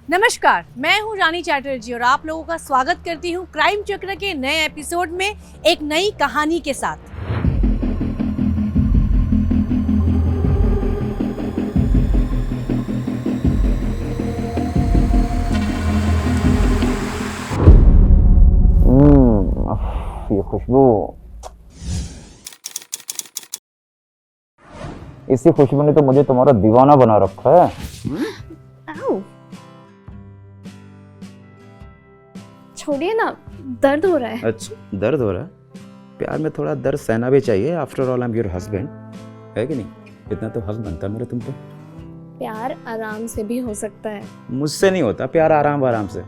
नमस्कार, मैं हूं रानी चैटर्जी और आप लोगों का स्वागत करती हूं क्राइम चक्र के नए एपिसोड में एक नई कहानी के साथ। ये खुशबू, इसी खुशबू ने तो मुझे तुम्हारा दीवाना बना रखा है। छोड़िए ना, दर्द हो रहा है। अच्छा, दर्द हो रहा है? प्यार में थोड़ा दर्द सहना भी चाहिए। After all I am your husband, है कि नहीं? इतना तो हक बनता है मेरा तुम पे। प्यार आराम से भी हो सकता है। मुझसे नहीं होता प्यार आराम से।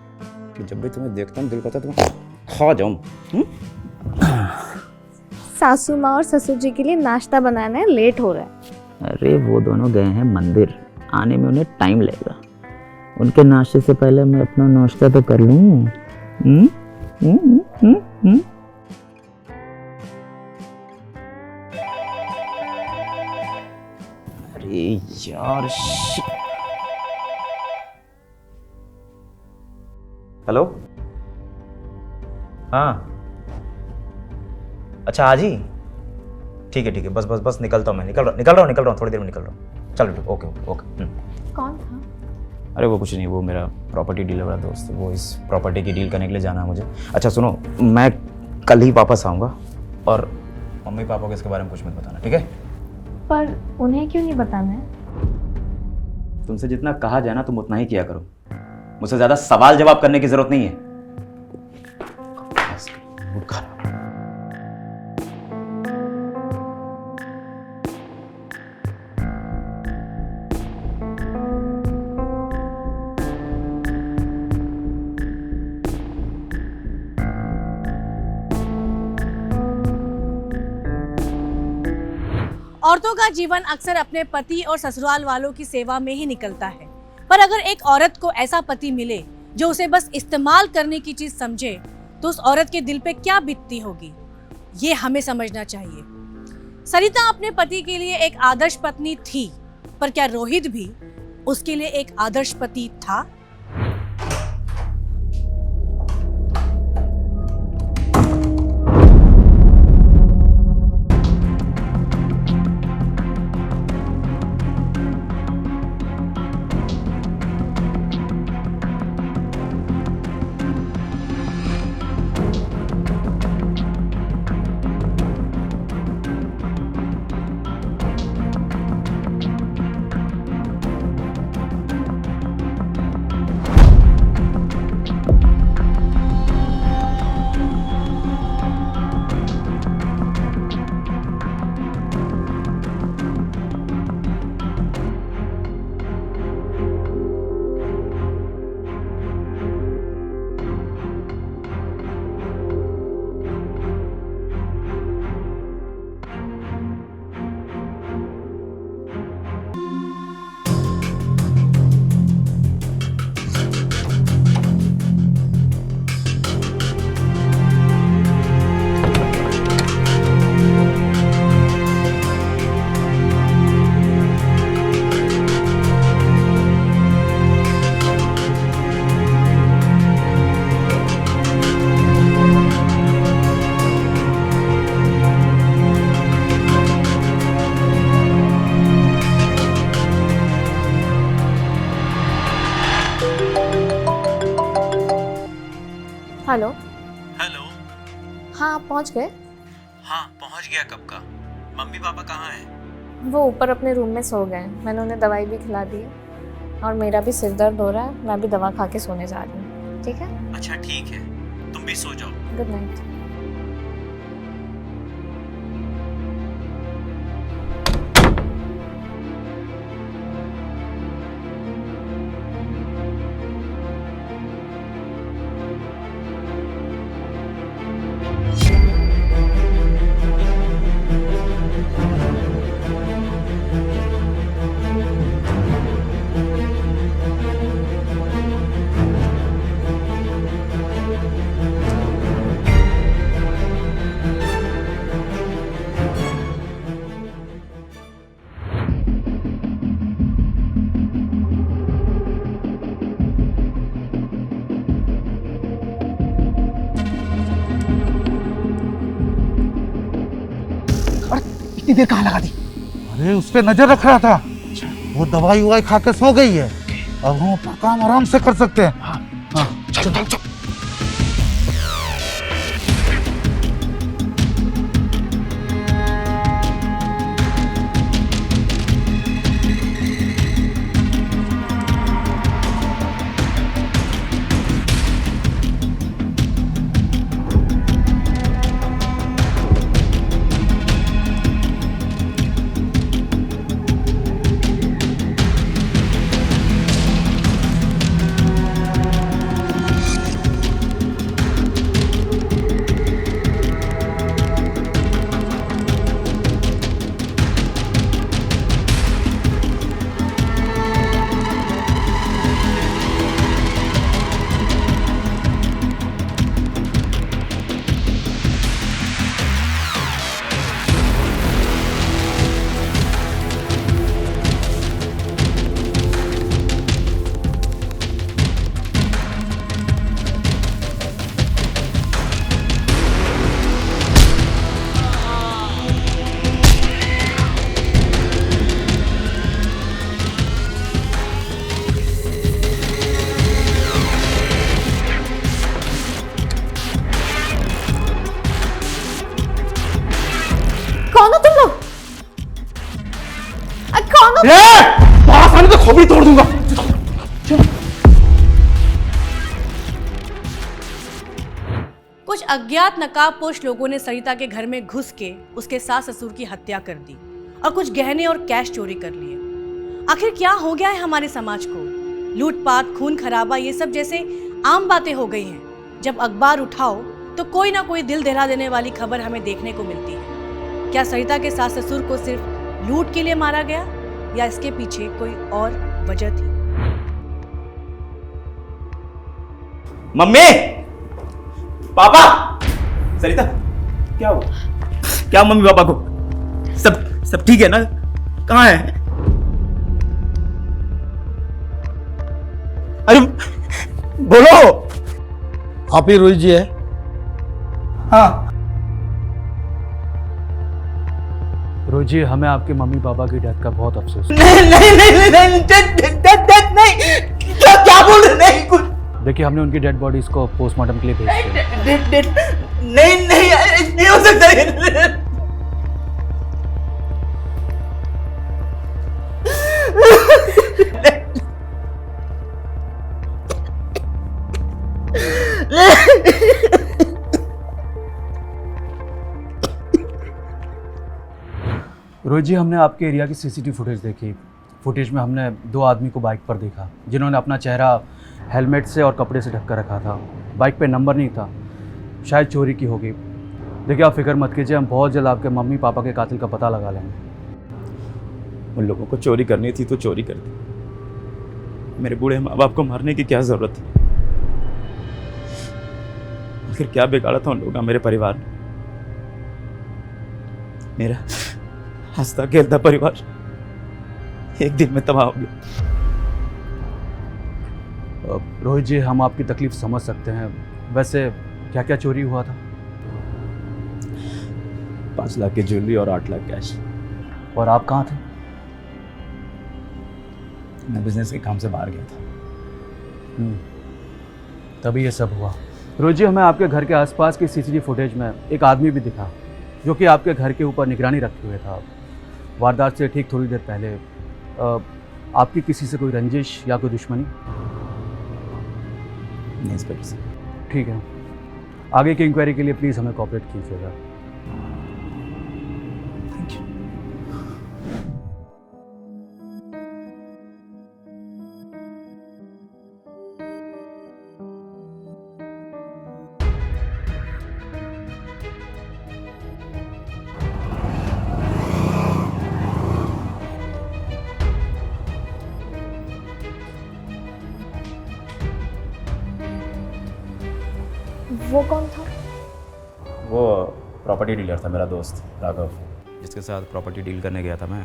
जब भी तुम्हें देखता हूँ दिल करता है तुम्हें खा जाऊं। सासू माँ और ससुर जी के लिए नाश्ता बनाना है, लेट हो रहा है। अरे वो दोनों गए हैं मंदिर, आने में उन्हें टाइम लगेगा। उनके नाश्ते से पहले मैं अपना नाश्ता तो कर लूं। अरे यार, हेलो। हाँ, अच्छा आज ही? ठीक है बस निकलता हूँ मैं। निकल रहा हूँ थोड़ी देर में निकल रहा हूँ। चलो ओके। कौन था? अरे वो कुछ नहीं, वो मेरा प्रॉपर्टी डीलर वाला दोस्त है। वो इस प्रॉपर्टी की डील करने के लिए जाना है मुझे। अच्छा सुनो, मैं कल ही वापस आऊँगा और मम्मी पापा को इसके बारे में कुछ मत बताना, ठीक है? पर उन्हें क्यों नहीं बताना है? तुमसे जितना कहा जाए ना तुम उतना ही किया करो। मुझसे ज़्यादा सवाल जवाब करने की ज़रूरत नहीं है। औरतों का जीवन अक्सर अपने पति और ससुराल वालों की सेवा में ही निकलता है, पर अगर एक औरत को ऐसा पति मिले जो उसे बस इस्तेमाल करने की चीज समझे, तो उस औरत के दिल पे क्या बीतती होगी, ये हमें समझना चाहिए। सरिता अपने पति के लिए एक आदर्श पत्नी थी, पर क्या रोहित भी उसके लिए एक आदर्श पति था? हेलो। हेलो। हाँ, आप पहुँच गए? हाँ, पहुंच गया कब का। मम्मी पापा कहाँ हैं? वो ऊपर अपने रूम में सो गए। मैंने उन्हें दवाई भी खिला दी है और मेरा भी सिर दर्द हो रहा है। मैं भी दवा खा के सोने जा रही हूँ, ठीक है? अच्छा ठीक है, तुम भी सो जाओ। Good night. इतनी देर कहाँ लगा दी? अरे उस पर नजर रख रहा था, वो दवाई ववाई खा के सो गई है, अब हम अपना काम आराम से कर सकते हैं। हाँ चल चल चल। कौन हो तुम लोग? कौन हो? पास आने तो खोपड़ी तोड़ दूंगा। कुछ अज्ञात नकाबपोश लोगों ने सरिता के घर में घुस के उसके सास ससुर की हत्या कर दी और कुछ गहने और कैश चोरी कर लिए। आखिर क्या हो गया है हमारे समाज को? लूटपाट, खून खराबा, ये सब जैसे आम बातें हो गई हैं। जब अखबार उठाओ तो कोई ना कोई दिल दहला देने वाली खबर हमें देखने को मिलती है। क्या सरिता के सास ससुर को सिर्फ लूट के लिए मारा गया या इसके पीछे कोई और वजह थी? मम्मी, पापा, सरिता, क्या हुआ? क्या मम्मी पापा को? सब ठीक है ना? कहाँ है? अरे बोलो। आप ही रोहित जी है? हाँ। रोहित जी, हमें आपके मम्मी पापा की डेथ का बहुत अफसोस है। नहीं, क्या बोल रहे? नहीं कुछ। देखिए, हमने उनकी डेड बॉडीज को पोस्टमार्टम के लिए भेज दिया। नहीं हो सकता। रोहित जी, हमने आपके एरिया की सीसीटीवी फुटेज देखी। फुटेज में हमने 2 आदमी को बाइक पर देखा जिन्होंने अपना चेहरा हेलमेट से और कपड़े से ढक कर रखा था। बाइक पे नंबर नहीं था, शायद चोरी की होगी। देखिए, आप फिक्र मत कीजिए, हम बहुत जल्द आपके मम्मी पापा के कातिल का पता लगा लेंगे। उन लोगों को चोरी करनी थी तो चोरी कर दी। मेरे बूढ़े माँ बाप को मारने की क्या जरूरत थी? आखिर क्या बिगाड़ा था उन लोगों का मेरे परिवार ने? मेरा हंसता खेलता परिवार एक दिन में तबाह हो गया। रोहित जी, हम आपकी तकलीफ समझ सकते हैं। वैसे क्या क्या चोरी हुआ था? 5 लाख की ज्वेलरी और 8 लाख कैश। और आप कहाँ थे? मैं बिजनेस के काम से बाहर गया था। तभी ये सब हुआ। रोहित जी, हमें आपके घर के आसपास की सीसीटीवी फुटेज में एक आदमी भी दिखा जो कि आपके घर के ऊपर निगरानी रखे हुए था। वारदात से ठीक थोड़ी देर पहले आपकी किसी से कोई रंजिश या कोई दुश्मनी? नहीं इंस्पेक्टर साहब। ठीक है, आगे की इंक्वायरी के लिए प्लीज़ हमें कोऑपरेट कीजिएगा। Thank you. वो कौन था? वो प्रॉपर्टी डीलर था, मेरा दोस्त राघव, जिसके साथ प्रॉपर्टी डील करने गया था मैं।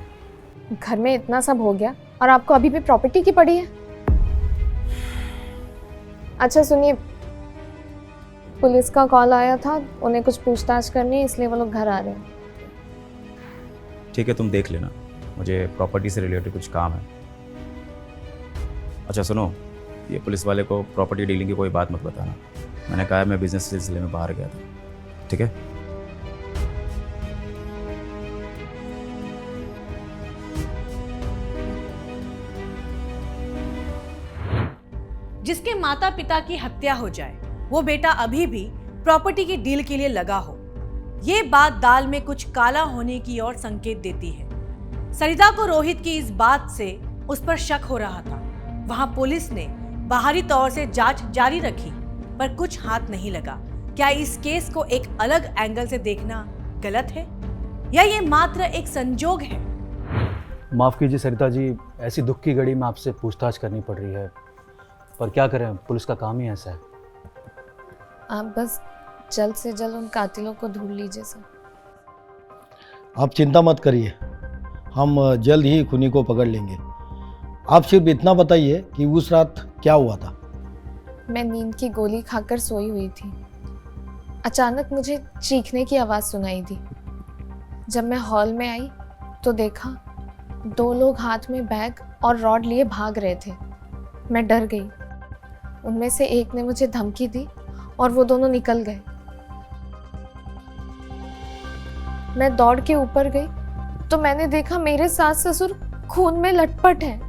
घर में इतना सब हो गया और आपको अभी भी प्रॉपर्टी की पड़ी है? अच्छा सुनिए, पुलिस का कॉल आया था, उन्हें कुछ पूछताछ करनी है, इसलिए वो लोग घर आ रहे हैं। ठीक है, तुम देख लेना, मुझे प्रॉपर्टी से रिलेटेड कुछ काम है। अच्छा सुनो, ये पुलिस वाले को प्रॉपर्टी डीलिंग की कोई बात मत बताना। मैंने कहा है मैं बिजनेस सिलसिले में बाहर गया था, ठीक है? जिसके माता पिता की हत्या हो जाए वो बेटा अभी भी प्रॉपर्टी की डील के लिए लगा हो, ये बात दाल में कुछ काला होने की ओर संकेत देती है। सरिता को रोहित की इस बात से उस पर शक हो रहा था। वहां पुलिस ने बाहरी तौर से जांच जारी रखी पर कुछ हाथ नहीं लगा। क्या इस केस को एक अलग एंगल से देखना गलत है या ये मात्र एक संजोग है? माफ़ कीजिए सरिता जी, ऐसी दुख की घड़ी में आपसे पूछताछ करनी पड़ रही है, पर क्या करें, पुलिस का काम ही ऐसा है। आप बस जल्द से जल्द उन कातिलों को ढूंढ लीजिए सर। आप चिंता मत करिए, हम जल्द ही खूनी को पकड़ लेंगे। आप सिर्फ इतना बताइए कि उस रात क्या हुआ था। मैं नींद की गोली खाकर सोई हुई थी। अचानक मुझे चीखने की आवाज़ सुनाई दी। जब मैं हॉल में आई तो देखा 2 लोग हाथ में बैग और रॉड लिए भाग रहे थे। मैं डर गई। उनमें से एक ने मुझे धमकी दी और वो दोनों निकल गए। मैं दौड़ के ऊपर गई तो मैंने देखा मेरे सास ससुर खून में लटपट हैं।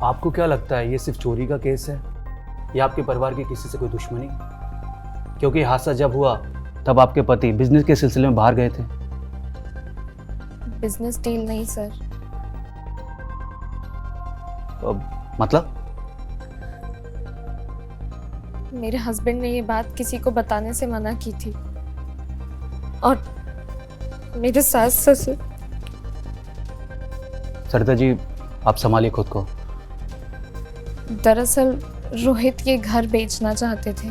आपको क्या लगता है ये सिर्फ चोरी का केस है या आपके परिवार की किसी से कोई दुश्मनी? क्योंकि हादसा जब हुआ तब आपके पति बिजनेस के सिलसिले में बाहर गए थे। बिजनेस डील नहीं सर। मतलब? मेरे हस्बैंड ने ये बात किसी को बताने से मना की थी और मेरे सास ससुर। सरिता जी, आप संभालिए खुद को। दरअसल रोहित ये घर बेचना चाहते थे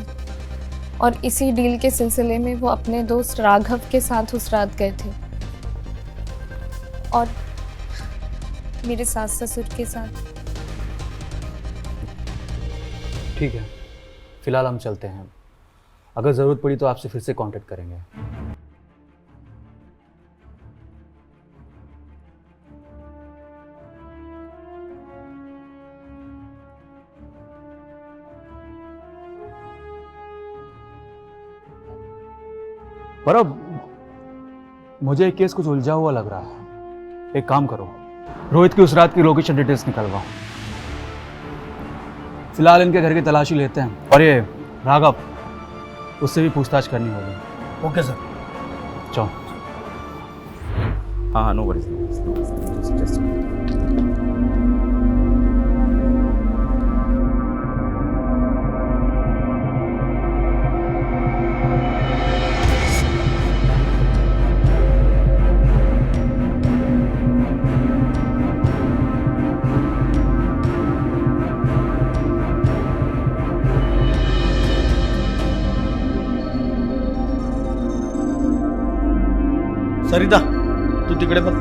और इसी डील के सिलसिले में वो अपने दोस्त राघव के साथ उस रात गए थे और मेरे सास ससुर के साथ। ठीक है, फिलहाल हम चलते हैं। अगर ज़रूरत पड़ी तो आपसे फिर से कांटेक्ट करेंगे। पर अब मुझे एक केस कुछ उलझा हुआ लग रहा है। एक काम करो, रोहित की उस रात की लोकेशन डिटेल्स निकलवाओ। फिलहाल इनके घर की तलाशी लेते हैं और ये राघव, उससे भी पूछताछ करनी होगी। Okay sir. चलो। हाँ, नो वरीज। सरिता, तू तिकडे बघ।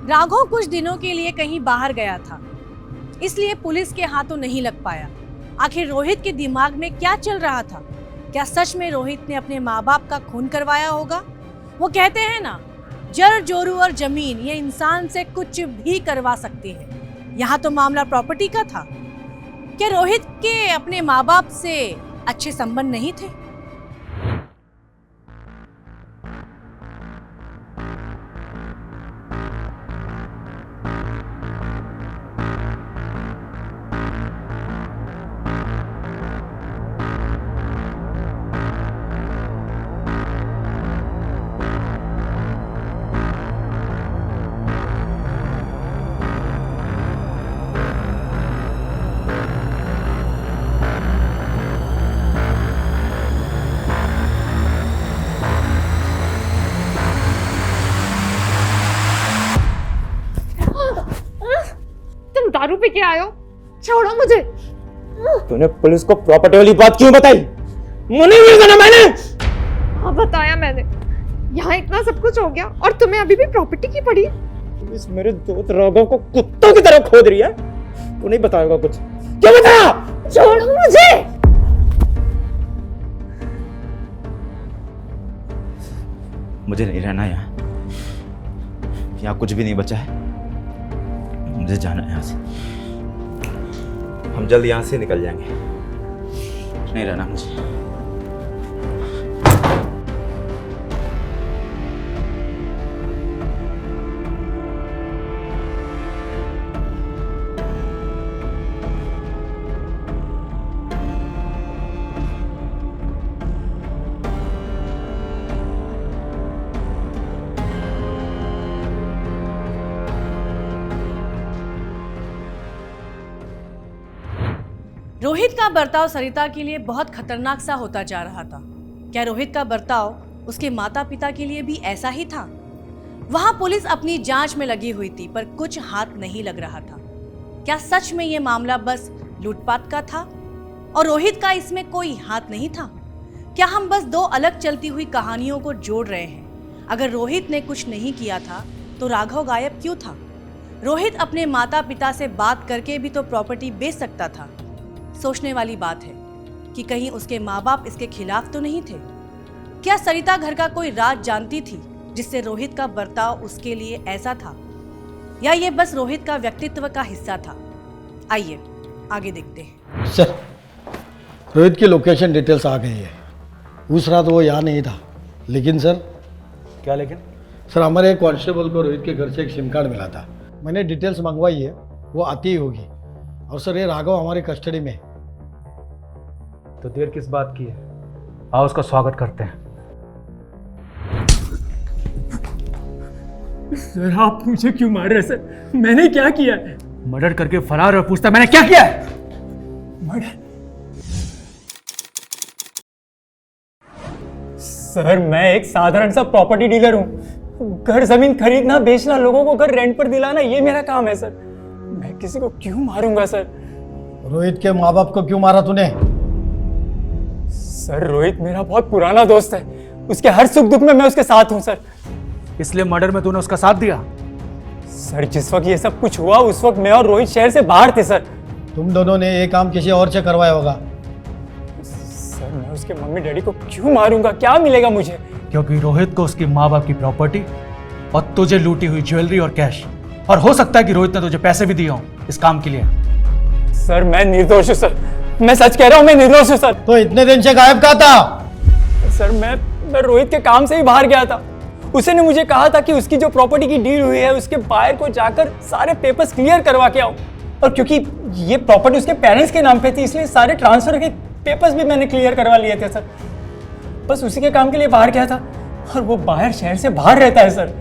राघव कुछ दिनों के लिए कहीं बाहर गया था, इसलिए पुलिस के हाथों नहीं लग पाया। आखिर रोहित के दिमाग में क्या चल रहा था? क्या सच में रोहित ने अपने माँ बाप का खून करवाया होगा? वो कहते हैं ना, जड़ जोरू और जमीन ये इंसान से कुछ भी करवा सकती है। यहाँ तो मामला प्रॉपर्टी का था। क्या रोहित के अपने माँ बाप से अच्छे संबंध नहीं थे? दारू पी के आयो, छोड़ो मुझे। तूने पुलिस को प्रॉपर्टी वाली बात क्यों बताई? मुझे नहीं बताना मैंने। हाँ बताया मैंने, यहाँ इतना सब कुछ हो गया और तुम्हें अभी भी प्रॉपर्टी की पड़ी? इस मेरे दोस्त राघव को कुत्तों की तरह खोद रही है। तू नहीं बताएगा कुछ? क्यों बता? छोड़ो मुझे। मुझे नहीं रहना यहाँ। यहाँ कुछ भी नहीं बचा है। मुझे जाना है यहाँ से। हम जल्द यहाँ से निकल जाएंगे। नहीं रहना मुझे। रोहित का बर्ताव सरिता के लिए बहुत खतरनाक सा होता जा रहा था। क्या रोहित का बर्ताव उसके माता पिता के लिए भी ऐसा ही था? वहां पुलिस अपनी जांच में लगी हुई थी, पर कुछ हाथ नहीं लग रहा था। क्या सच में ये मामला बस लूटपाट का था और रोहित का इसमें कोई हाथ नहीं था? क्या हम बस दो अलग चलती हुई कहानियों को जोड़ रहे हैं? अगर रोहित ने कुछ नहीं किया था तो राघव गायब क्यों था? रोहित अपने माता पिता से बात करके भी तो प्रॉपर्टी बेच सकता था। सोचने वाली बात है कि कहीं उसके माँ बाप इसके खिलाफ तो नहीं थे। क्या सरिता घर का कोई राज जानती थी जिससे रोहित का बर्ताव उसके लिए ऐसा था, या ये बस रोहित का व्यक्तित्व का हिस्सा था? आइए आगे देखते हैं। सर, रोहित की लोकेशन डिटेल्स आ गई है। उस रात वो यहाँ नहीं था, लेकिन सर। क्या लेकिन? सर, हमारे एक कांस्टेबल को रोहित के घर से एक सिम कार्ड मिला था। मैंने डिटेल्स मंगवाई है, वो आती ही होगी। और सर, ये राघव हमारी कस्टडी में है। तो देर किस बात की है? आओ उसका स्वागत करते हैं। सर, आप मुझे क्यों मार रहे हैं सर? मैंने क्या किया है? मर्डर करके फरार और पूछता मैंने क्या किया है? मर्डर? सर, मैं एक साधारण सा प्रॉपर्टी डीलर हूँ। घर जमीन खरीदना, बेचना, लोगों को घर रेंट पर दिलाना, ये मेरा काम है सर। मैं किसी को क्यों मारूंगा सर? रोहित के माँ बाप को क्यों मारा तूने? सर, रोहित मेरा बहुत पुराना दोस्त है। उसके हर सुख दुख में मैं उसके साथ हूँ सर। इसलिए मर्डर में तूने उसका साथ दिया? सर, जिस वक्त ये सब कुछ हुआ उस वक्त मैं और रोहित शहर से बाहर थे सर। तुम दोनों ने ये काम किसी और से करवाया होगा। सर, मैं उसके मम्मी डैडी को क्यों मारूंगा? क्या मिलेगा मुझे? क्योंकि रोहित को उसके माँ बाप की प्रॉपर्टी और तुझे लूटी हुई ज्वेलरी और कैश, और हो सकता है कि रोहित ने तुझे पैसे भी दिए हों इस काम के लिए। सर, मैं निर्दोष हूँ सर। मैं सच कह रहा हूँ, मैं निर्दोष हूँ सर। तो इतने दिन से गायब कहाँ था? सर, मैं रोहित के काम से ही बाहर गया था। उसने मुझे कहा था कि उसकी जो प्रॉपर्टी की डील हुई है उसके बायर को जाकर सारे पेपर्स क्लियर करवा के आओ। और क्योंकि ये प्रॉपर्टी उसके पेरेंट्स के नाम पे थी, इसलिए सारे ट्रांसफर के पेपर्स भी मैंने क्लियर करवा लिए थे सर। बस उसी के काम के लिए बाहर गया था, और वो बाहर शहर से बाहर रहता है सर,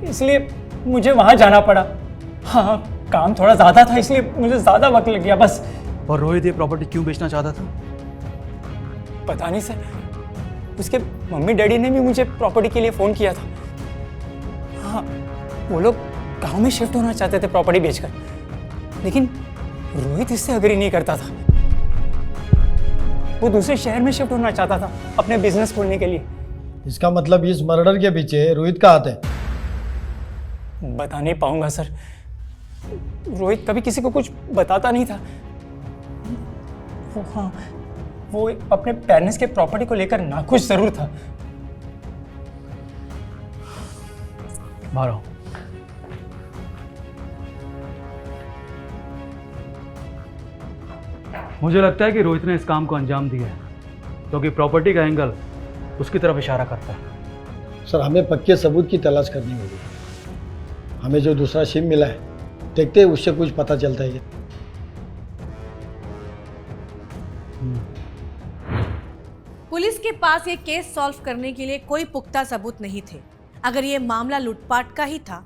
इसलिए मुझे वहाँ जाना पड़ा। हाँ, काम थोड़ा ज़्यादा था, इसलिए मुझे ज़्यादा वक्त लग गया बस। और रोहित ये प्रॉपर्टी क्यों बेचना चाहता था? पता नहीं सर, उसके मम्मी डैडी ने भी मुझे प्रॉपर्टी के लिए फ़ोन किया था। हाँ, वो लोग गांव में शिफ्ट होना चाहते थे प्रॉपर्टी बेचकर, लेकिन रोहित इससे अग्री नहीं करता था। वो दूसरे शहर में शिफ्ट होना चाहता था अपने बिजनेस खोलने के लिए। इसका मतलब इस मर्डर के पीछे रोहित का हाथ है? बता नहीं पाऊंगा सर। रोहित कभी किसी को कुछ बताता नहीं था। हाँ, वो अपने पेरेंट्स के प्रॉपर्टी को लेकर नाखुश जरूर था। बाहर आओ। मुझे लगता है कि रोहित ने इस काम को अंजाम दिया है क्योंकि प्रॉपर्टी का एंगल उसकी तरफ इशारा करता है। सर, हमें पक्के सबूत की तलाश करनी होगी। हमें जो दूसरा सिम मिला है, देखते हैं उससे कुछ पता चलता है। पुलिस के पास ये केस सॉल्व करने के लिए कोई पुख्ता सबूत नहीं थे। अगर ये मामला लूटपाट का ही था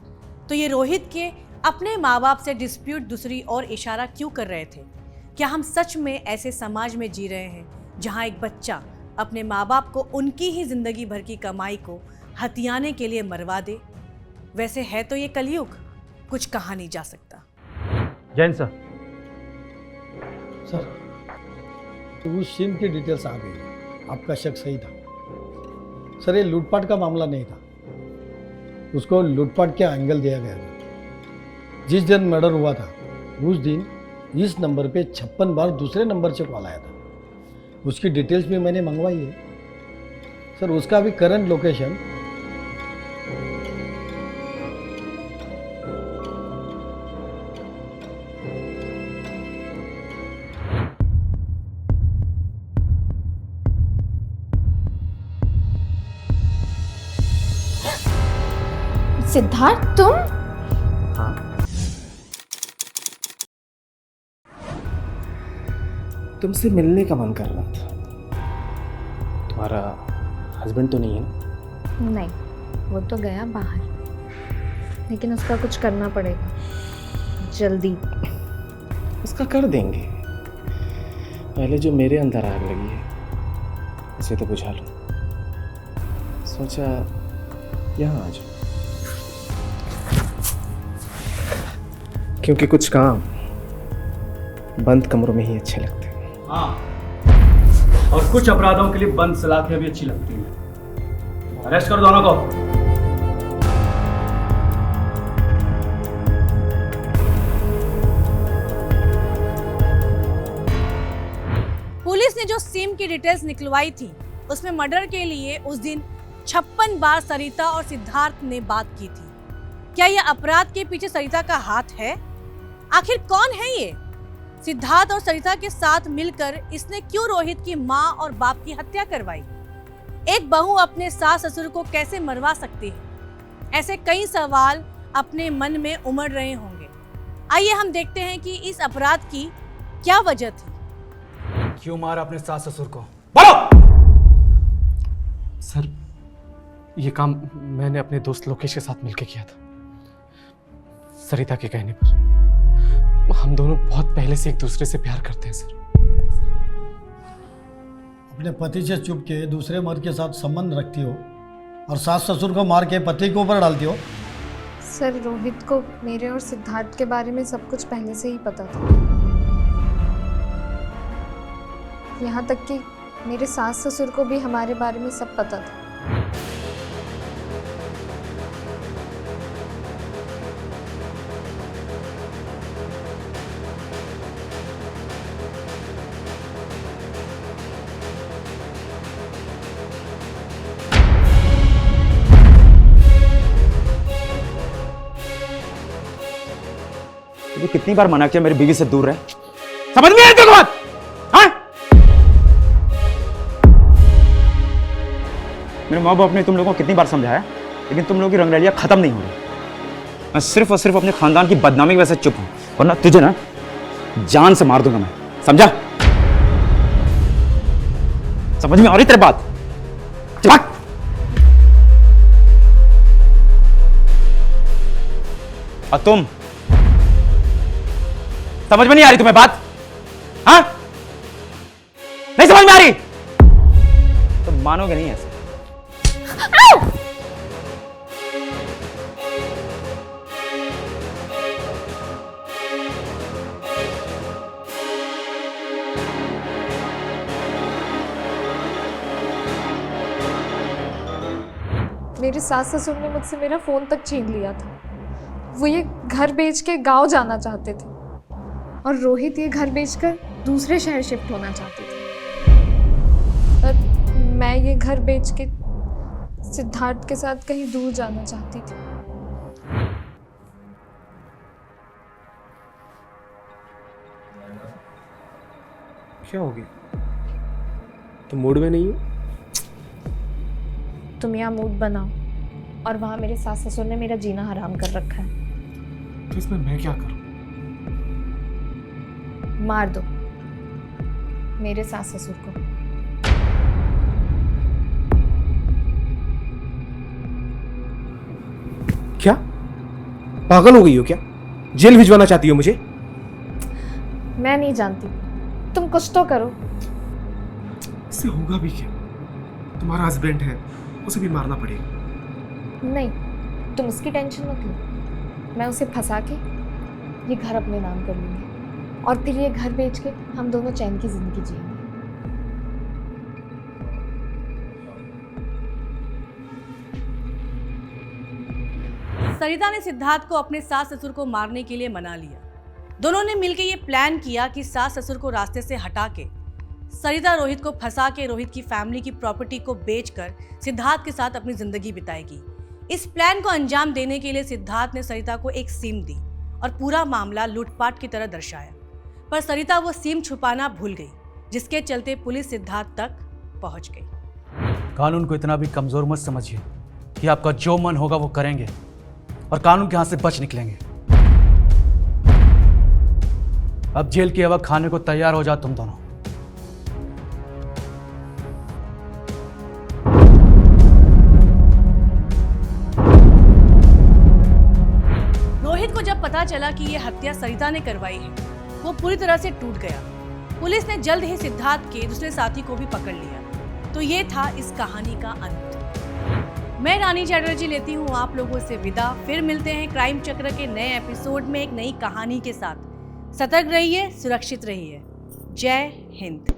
तो ये रोहित के अपने माँ बाप से डिस्प्यूट दूसरी ओर इशारा क्यों कर रहे थे? क्या हम सच में ऐसे समाज में जी रहे हैं जहाँ एक बच्चा अपने माँ बाप को उनकी ही जिंदगी भर की कमाई को हथियाने के लिए मरवा दे? वैसे है तो ये कलयुग, कुछ कहा नहीं जा सकता। जैन सर। सर, तो उस सिम की डिटेल्स आ गई है। आपका शक सही था सर, ये लूटपाट का मामला नहीं था। उसको लूटपाट का एंगल दिया गया था। जिस दिन मर्डर हुआ था उस दिन इस नंबर पे 56 बार दूसरे नंबर से कॉल आया था। उसकी डिटेल्स भी मैंने मंगवाई है सर। उसका भी करंट लोकेशन सिद्धार्थ, तुम? तुमसे मिलने का मन कर रहा था। तुम्हारा हस्बैंड तो नहीं है ना? नहीं, वो तो गया बाहर, लेकिन उसका कुछ करना पड़ेगा जल्दी। उसका कर देंगे। पहले जो मेरे अंदर आग लगी है उसे तो बुझा लो। सोचा यहाँ आ जाओ, क्योंकि कुछ काम बंद कमरों में ही अच्छे लगते हैं। हाँ, और कुछ अपराधों के लिए बंद सलाखें भी अच्छी लगती हैं। अरेस्ट कर दोनों को। पुलिस ने जो सिम की डिटेल्स निकलवाई थी उसमें मर्डर के लिए उस दिन 56 बार सरिता और सिद्धार्थ ने बात की थी। क्या यह अपराध के पीछे सरिता का हाथ है? आखिर कौन है ये? सिद्धार्थ और सरिता के साथ मिलकर इसने क्यों रोहित की माँ और बाप की हत्या करवाई? एक बहू अपने सास ससुर को कैसे मरवा सकती है? ऐसे कई सवाल अपने मन में उमड़ रहे होंगे। आइए हम देखते हैं कि इस अपराध की क्या वजह थी। क्यों मारा अपने सास ससुर को? बोलो। सर, ये काम मैंने अपने दोस्त लोकेश के साथ मिलकर किया था। सरिता के कहने पर। हम दोनों बहुत पहले से एक दूसरे से प्यार करते हैं सर। अपने पति से चुप के दूसरे मर्द के साथ संबंध रखती हो और सास ससुर को मार के पति के ऊपर डालती हो। सर, रोहित को मेरे और सिद्धार्थ के बारे में सब कुछ पहले से ही पता था। यहाँ तक कि मेरे सास ससुर को भी हमारे बारे में सब पता था। तुझे कितनी बार मना किया मेरी बीवी से दूर रहे? समझ में आई तेरे को बात? हाँ? मेरे माँ बाप ने तुम लोगों को कितनी बार समझाया, लेकिन तुम लोगों की रंगरलियां खत्म नहीं हो रही। मैं सिर्फ और सिर्फ अपने खानदान की बदनामी की वजह से चुप हूं, वरना तुझे ना जान से मार दूंगा मैं। समझा? समझ में आ रही तेरी बात? चल। और तुम समझ में नहीं आ रही तुम्हें बात? हाँ? नहीं समझ में आ रही? तो मानोगे नहीं ऐसे। मेरे सास ससुर ने मुझसे मेरा फोन तक छीन लिया था। वो ये घर बेच के गांव जाना चाहते थे और रोहित ये घर बेचकर दूसरे शहर शिफ्ट होना चाहते थे। और मैं ये घर बेच के सिद्धार्थ के साथ कहीं दूर जाना चाहती थी। क्या हो गया? तुम मूड में नहीं हो? तुम यहाँ मूड बनाओ और वहाँ मेरे सास ससुर ने मेरा जीना हराम कर रखा है। तो इसमें मैं क्या करूं? मार दो मेरे सास ससुर को। क्या पागल हो गई हो क्या? जेल भिजवाना चाहती हो मुझे? मैं नहीं जानती, तुम कुछ तो करो। इससे होगा भी क्या? तुम्हारा हस्बैंड है, उसे भी मारना पड़ेगा। नहीं, तुम उसकी टेंशन मत लो। मैं उसे फंसा के ये घर अपने नाम कर लूँगी और फिर ये घर बेच के हम दोनों चैन की जिंदगी जिएंगे। सरिता ने सिद्धार्थ को अपने सास ससुर को मारने के लिए मना लिया। दोनों ने मिलकर ये प्लान किया कि सास ससुर को रास्ते से हटा के सरिता रोहित को फंसा के रोहित की फैमिली की प्रॉपर्टी को बेचकर सिद्धार्थ के साथ अपनी जिंदगी बिताएगी। इस प्लान को अंजाम देने के लिए सिद्धार्थ ने सरिता को एक सिम दी और पूरा मामला लूटपाट की तरह दर्शाया, पर सरिता वो सिम छुपाना भूल गई, जिसके चलते पुलिस सिद्धार्थ तक पहुंच गई। कानून को इतना भी कमजोर मत समझिए कि आपका जो मन होगा वो करेंगे और कानून के हाथ से बच निकलेंगे। अब जेल की हवा खाने को तैयार हो जा तुम दोनों। रोहित को जब पता चला कि ये हत्या सरिता ने करवाई है, वो पूरी तरह से टूट गया। पुलिस ने जल्द ही सिद्धार्थ के दूसरे साथी को भी पकड़ लिया। तो ये था इस कहानी का अंत। मैं रानी चैटर्जी लेती हूँ आप लोगों से विदा। फिर मिलते हैं क्राइम चक्र के नए एपिसोड में एक नई कहानी के साथ। सतर्क रहिए, सुरक्षित रहिए। जय हिंद।